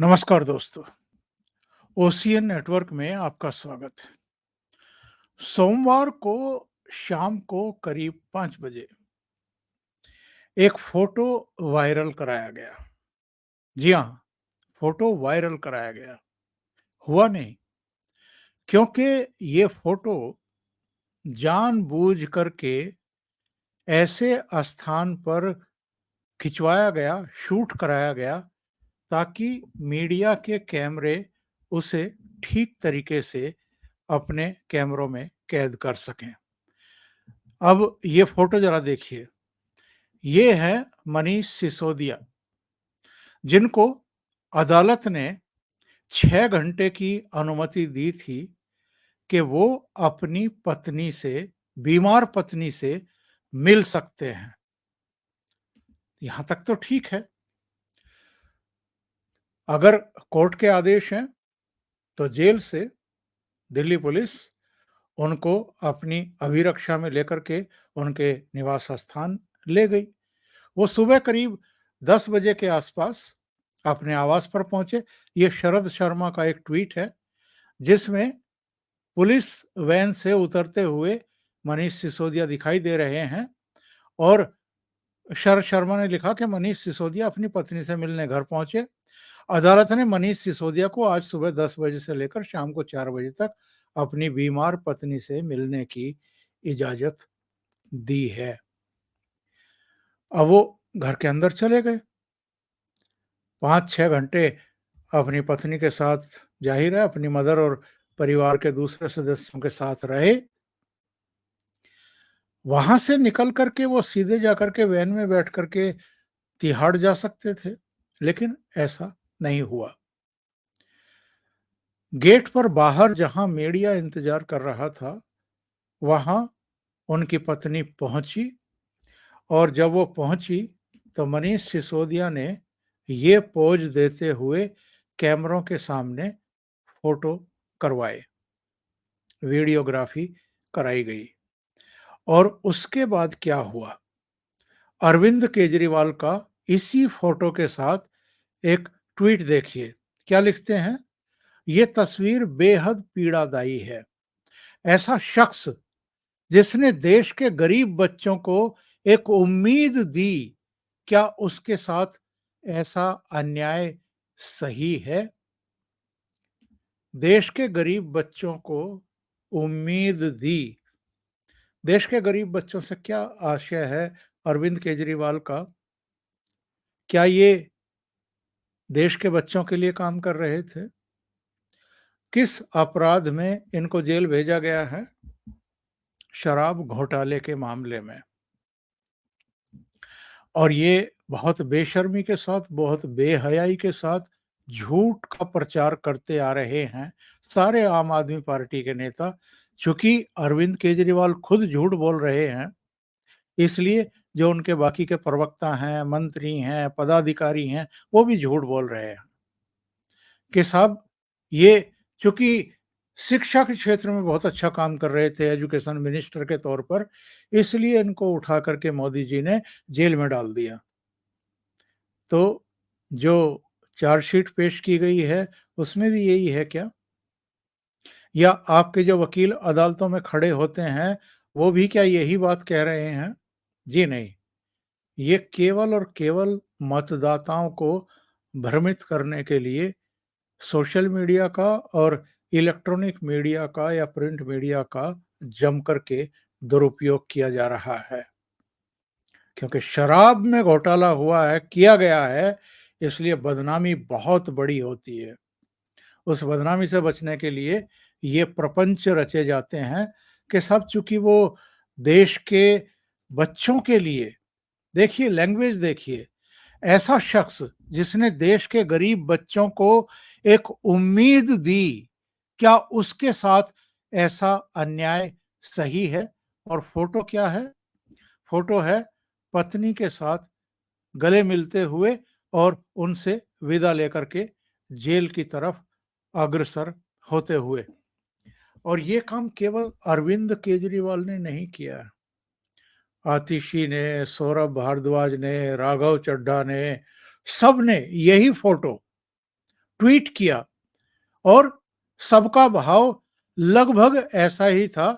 नमस्कार दोस्तों। Ocean network में आपका स्वागत है। सोमवार को शाम को करीब 5 बजे एक फोटो वायरल कराया गया। जी हाँ, फोटो वायरल कराया गया। हुआ नहीं, क्योंकि ये फोटो जानबूझ करके ऐसे स्थान पर खिंचवाया गया, शूट कराया गया ताकि मीडिया के कैमरे उसे ठीक तरीके से अपने कैमरों में कैद कर सकें। अब ये फोटो जरा देखिए। ये है मनीष सिसोदिया, जिनको अदालत ने 6 घंटे की अनुमति दी थी कि वो अपनी पत्नी से, बीमार पत्नी से मिल सकते हैं। यहां तक तो ठीक है। अगर कोर्ट के आदेश हैं तो जेल से दिल्ली पुलिस उनको अपनी अभिरक्षा में लेकर के उनके निवास स्थान ले गई। वो सुबह करीब 10 बजे के आसपास अपने आवास पर पहुंचे। ये शरद शर्मा का एक ट्वीट है, जिसमें पुलिस वैन से उतरते हुए मनीष सिसोदिया दिखाई दे रहे हैं और शरद शर्मा ने लिखा कि मनीष सिसोदिया अपनी पत्नी से मिलने घर पहुंचे। अदालत ने मनीष सिसोदिया को आज सुबह 10 बजे से लेकर शाम को 4 बजे तक अपनी बीमार पत्नी से मिलने की इजाजत दी है। अब वो घर के अंदर चले गए। 5-6 घंटे अपनी पत्नी के साथ, ज़ाहिर है अपनी मदर और परिवार के दूसरे सदस्यों के साथ रहे। वहाँ से निकल कर के वो सीधे जाकर के वैन में बैठ कर के तिहाड़ जा सकते थे, लेकिन ऐसा नहीं हुआ। गेट पर बाहर जहाँ मीडिया इंतज़ार कर रहा था, वहाँ उनकी पत्नी पहुँची और जब वो पहुँची, तो मनीष सिसोदिया ने ये पोज़ देते हुए कैमरों के सामने फ़ोटो करवाए, वीडियोग्राफ़ी कराई गई। और उसके बाद क्या हुआ? अरविंद केजरीवाल का इसी फ़ोटो के साथ एक ट्वीट देखिए। क्या लिखते हैं? ये तस्वीर बेहद पीड़ादायी है। ऐसा शख्स जिसने देश के गरीब बच्चों को एक उम्मीद दी, क्या उसके साथ ऐसा अन्याय सही है? देश के गरीब बच्चों को उम्मीद दी। देश के गरीब बच्चों से क्या आशय है अरविंद केजरीवाल का? क्या ये देश के बच्चों के लिए काम कर रहे थे? किस अपराध में इनको जेल भेजा गया है? शराब घोटाले के मामले में। और ये बहुत बेशर्मी के साथ, बहुत बेहयाई के साथ झूठ का प्रचार करते आ रहे हैं सारे आम आदमी पार्टी के नेता। चूंकि अरविंद केजरीवाल खुद झूठ बोल रहे हैं, इसलिए जो उनके बाकी के प्रवक्ता हैं, मंत्री हैं, पदाधिकारी हैं, वो भी झूठ बोल रहे हैं कि साहब ये चूंकि शिक्षा के क्षेत्र में बहुत अच्छा काम कर रहे थे एजुकेशन मिनिस्टर के तौर पर, इसलिए इनको उठा करके मोदी जी ने जेल में डाल दिया। तो जो चार्जशीट पेश की गई है, उसमें भी यही है क्या? या आपके जो वकील अदालतों में खड़े होते हैं, वो भी क्या यही बात कह रहे हैं? जी नहीं, ये केवल और केवल मतदाताओं को भ्रमित करने के लिए सोशल मीडिया का और इलेक्ट्रॉनिक मीडिया का या प्रिंट मीडिया का जम करके दुरुपयोग किया जा रहा है। क्योंकि शराब में घोटाला हुआ है, किया गया है, इसलिए बदनामी बहुत बड़ी होती है। उस बदनामी से बचने के लिए ये प्रपंच रचे जाते हैं कि सब चूँकि वो देश के बच्चों के लिए, देखिए लैंग्वेज देखिए, ऐसा शख्स जिसने देश के गरीब बच्चों को एक उम्मीद दी, क्या उसके साथ ऐसा अन्याय सही है? और फ़ोटो क्या है? फ़ोटो है पत्नी के साथ गले मिलते हुए और उनसे विदा लेकर के जेल की तरफ अग्रसर होते हुए। और ये काम केवल अरविंद केजरीवाल ने नहीं किया है। आतिशी ने, सौरभ भारद्वाज ने, राघव चड्ढा ने, सब ने यही फ़ोटो ट्वीट किया और सबका भाव लगभग ऐसा ही था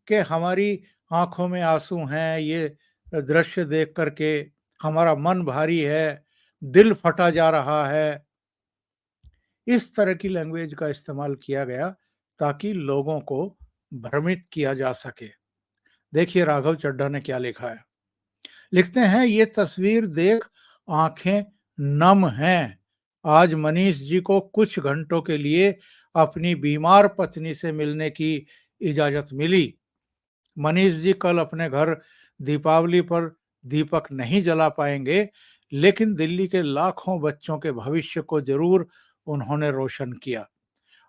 कि हमारी आँखों में आँसू हैं, ये दृश्य देख कर के हमारा मन भारी है, दिल फटा जा रहा है। इस तरह की लैंग्वेज का इस्तेमाल किया गया ताकि लोगों को भ्रमित किया जा सके। देखिए राघव चड्ढा ने क्या लिखा है। लिखते हैं, ये तस्वीर देख आंखें नम हैं। आज मनीष जी को कुछ घंटों के लिए अपनी बीमार पत्नी से मिलने की इजाजत मिली। मनीष जी कल अपने घर दीपावली पर दीपक नहीं जला पाएंगे, लेकिन दिल्ली के लाखों बच्चों के भविष्य को जरूर उन्होंने रोशन किया।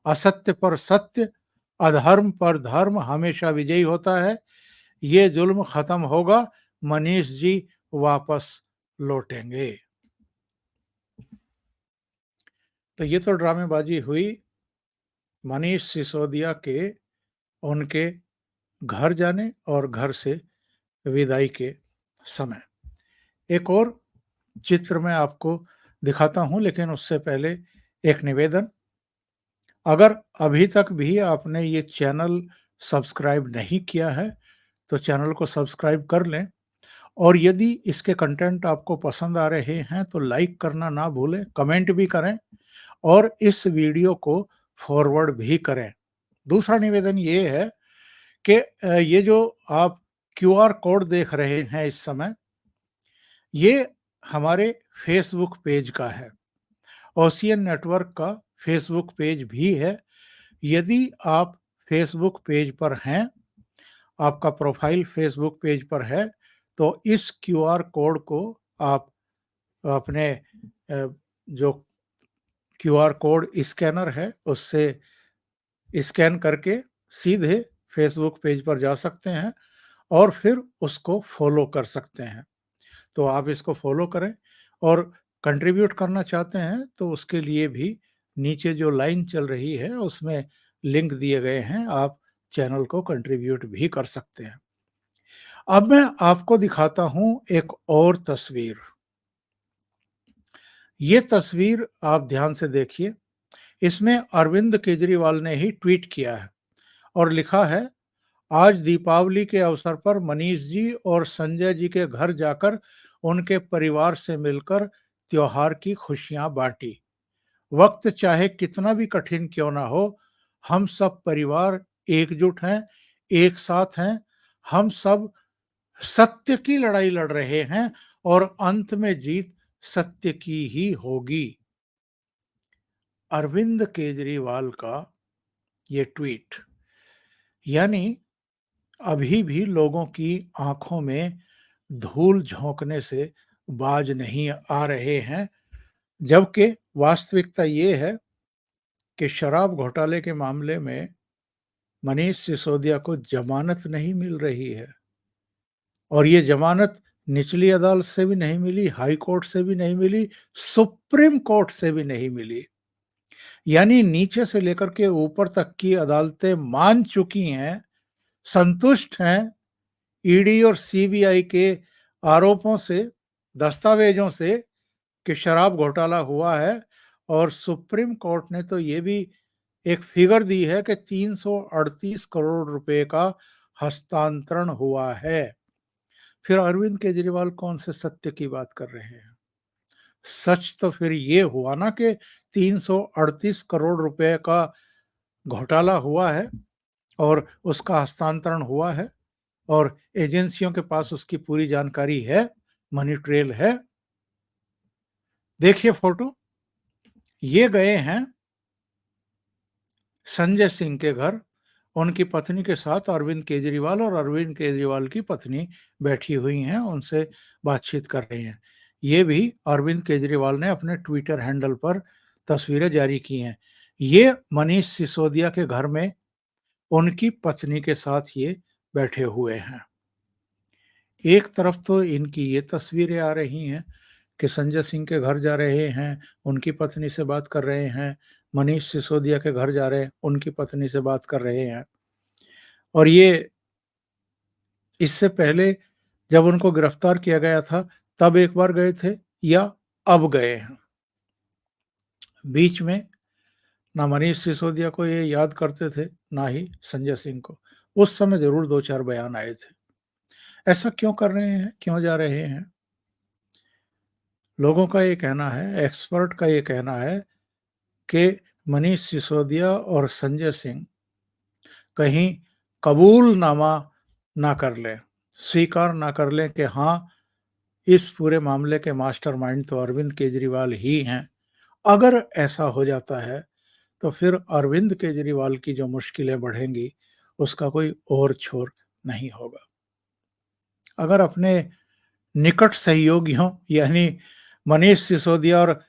असत्य पर सत्य, अधर्म पर धर्म हमेशा विजयी होता है। ये जुल्म खत्म होगा, मनीष जी वापस लौटेंगे। तो ये तो ड्रामेबाजी हुई मनीष सिसोदिया के उनके घर जाने और घर से विदाई के समय। एक और चित्र मैं आपको दिखाता हूं, लेकिन उससे पहले एक निवेदन। अगर अभी तक भी आपने ये चैनल सब्सक्राइब नहीं किया है तो चैनल को सब्सक्राइब कर लें, और यदि इसके कंटेंट आपको पसंद आ रहे हैं तो लाइक करना ना भूलें, कमेंट भी करें और इस वीडियो को फॉरवर्ड भी करें। दूसरा निवेदन ये है कि ये जो आप क्यूआर कोड देख रहे हैं इस समय, ये हमारे फेसबुक पेज का है। ओशियन नेटवर्क का फेसबुक पेज भी है। यदि आप फेसबुक पेज पर हैं, आपका प्रोफाइल फेसबुक पेज पर है, तो इस क्यूआर कोड को आप अपने जो क्यूआर कोड स्कैनर है उससे स्कैन करके सीधे फेसबुक पेज पर जा सकते हैं और फिर उसको फॉलो कर सकते हैं। तो आप इसको फॉलो करें, और कंट्रीब्यूट करना चाहते हैं तो उसके लिए भी नीचे जो लाइन चल रही है उसमें लिंक दिए गए हैं, आप चैनल को कंट्रीब्यूट भी कर सकते हैं। अब मैं आपको दिखाता हूं एक और तस्वीर। ये तस्वीर आप ध्यान से देखिए। इसमें अरविंद केजरीवाल ने ही ट्वीट किया है और लिखा है, आज दीपावली के अवसर पर मनीष जी और संजय जी के घर जाकर उनके परिवार से मिलकर त्योहार की खुशियां बांटी। वक्त चाहे कितना भी कठिन क्यों ना हो, हम सब परिवार एकजुट हैं, एक साथ हैं। हम सब सत्य की लड़ाई लड़ रहे हैं और अंत में जीत सत्य की ही होगी। अरविंद केजरीवाल का ये ट्वीट, यानी अभी भी लोगों की आंखों में धूल झोंकने से बाज नहीं आ रहे हैं, जबकि वास्तविकता ये है कि शराब घोटाले के मामले में मनीष सिसोदिया को जमानत नहीं मिल रही है, और ये जमानत निचली अदालत से भी नहीं मिली, हाई कोर्ट से भी नहीं मिली, सुप्रीम कोर्ट से भी नहीं मिली। यानी नीचे से लेकर के ऊपर तक की अदालतें मान चुकी हैं, संतुष्ट हैं ईडी और सीबीआई के आरोपों से, दस्तावेजों से, कि शराब घोटाला हुआ है। और सुप्रीम कोर्ट ने तो ये भी एक फिगर दी है कि 338 करोड़ रुपए का हस्तांतरण हुआ है। फिर अरविंद केजरीवाल कौन से सत्य की बात कर रहे हैं? सच तो फिर ये हुआ ना कि 338 करोड़ रुपए का घोटाला हुआ है और उसका हस्तांतरण हुआ है और एजेंसियों के पास उसकी पूरी जानकारी है, मनी ट्रेल है। देखिए फोटो, ये गए हैं संजय सिंह के घर, उनकी पत्नी के साथ अरविंद केजरीवाल, और अरविंद केजरीवाल की पत्नी बैठी हुई हैं, उनसे बातचीत कर रही हैं। ये भी अरविंद केजरीवाल ने अपने ट्विटर हैंडल पर तस्वीरें जारी की हैं। ये मनीष सिसोदिया के घर में उनकी पत्नी के साथ ये बैठे हुए हैं। एक तरफ तो इनकी ये तस्वीरें आ रही हैं कि संजय सिंह के घर जा रहे हैं, उनकी पत्नी से बात कर रहे हैं, मनीष सिसोदिया के घर जा रहे हैं, उनकी पत्नी से बात कर रहे हैं। और ये इससे पहले जब उनको गिरफ्तार किया गया था, तब एक बार गए थे या अब गए हैं? बीच में ना मनीष सिसोदिया को ये याद करते थे, ना ही संजय सिंह को। उस समय ज़रूर 2-4 बयान आए थे। ऐसा क्यों कर रहे हैं? क्यों जा रहे हैं? लोगों का ये कहना है, एक्सपर्ट का ये कहना है कि मनीष सिसोदिया और संजय सिंह कहीं कबूलनामा ना कर लें, स्वीकार ना कर लें कि हाँ, इस पूरे मामले के मास्टरमाइंड तो अरविंद केजरीवाल ही हैं। अगर ऐसा हो जाता है, तो फिर अरविंद केजरीवाल की जो मुश्किलें बढ़ेंगी, उसका कोई और छोर नहीं होगा। अगर अपने निकट सहयोगियों यानी मनीष सिसोदिया और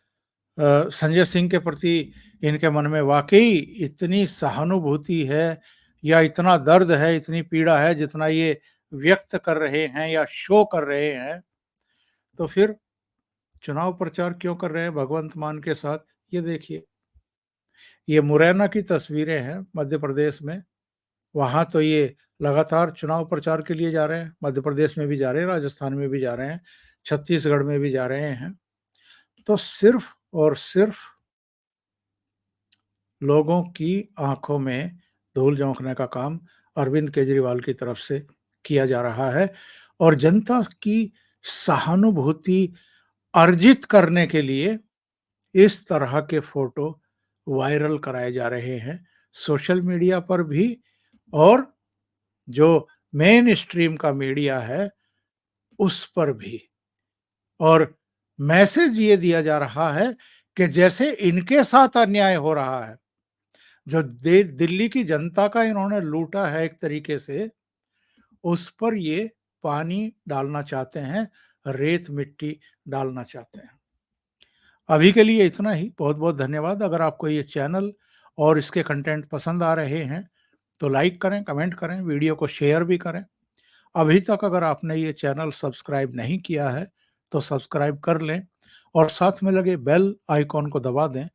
संजय सिंह के प्रति इनके मन में वाक़ई इतनी सहानुभूति है या इतना दर्द है, इतनी पीड़ा है जितना ये व्यक्त कर रहे हैं या शो कर रहे हैं, तो फिर चुनाव प्रचार क्यों कर रहे हैं भगवंत मान के साथ? ये देखिए, ये मुरैना की तस्वीरें हैं मध्य प्रदेश में। वहाँ तो ये लगातार चुनाव प्रचार के लिए जा रहे हैं। मध्य प्रदेश में भी जा रहे हैं, राजस्थान में भी जा रहे हैं, छत्तीसगढ़ में भी जा रहे हैं। तो सिर्फ़ और सिर्फ़ लोगों की आँखों में धूल झोंकने का काम अरविंद केजरीवाल की तरफ से किया जा रहा है और जनता की सहानुभूति अर्जित करने के लिए इस तरह के फ़ोटो वायरल कराए जा रहे हैं, सोशल मीडिया पर भी और जो मेन स्ट्रीम का मीडिया है, उस पर भी। और मैसेज ये दिया जा रहा है कि जैसे इनके साथ अन्याय हो रहा है, जो दे दिल्ली की जनता का इन्होंने लूटा है एक तरीके से, उस पर ये पानी डालना चाहते हैं, रेत-मिट्टी डालना चाहते हैं। अभी के लिए इतना ही, बहुत-बहुत धन्यवाद। अगर आपको ये चैनल और इसके कंटेंट पसंद आ रहे हैं, तो लाइक करें, कमेंट करें, वीडियो को शेयर भी करें। अभी तक अगर आपने ये चैनल सब्सक्राइब नहीं किया है, तो सब्सक्राइब कर लें और साथ में लगे बेल आइकॉन को दबा दें,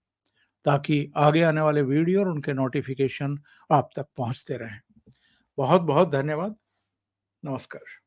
ताकि आगे आने वाले वीडियो और उनके नोटिफ़िकेशन आप तक पहुँचते रहें। बहुत-बहुत धन्यवाद। नमस्कार।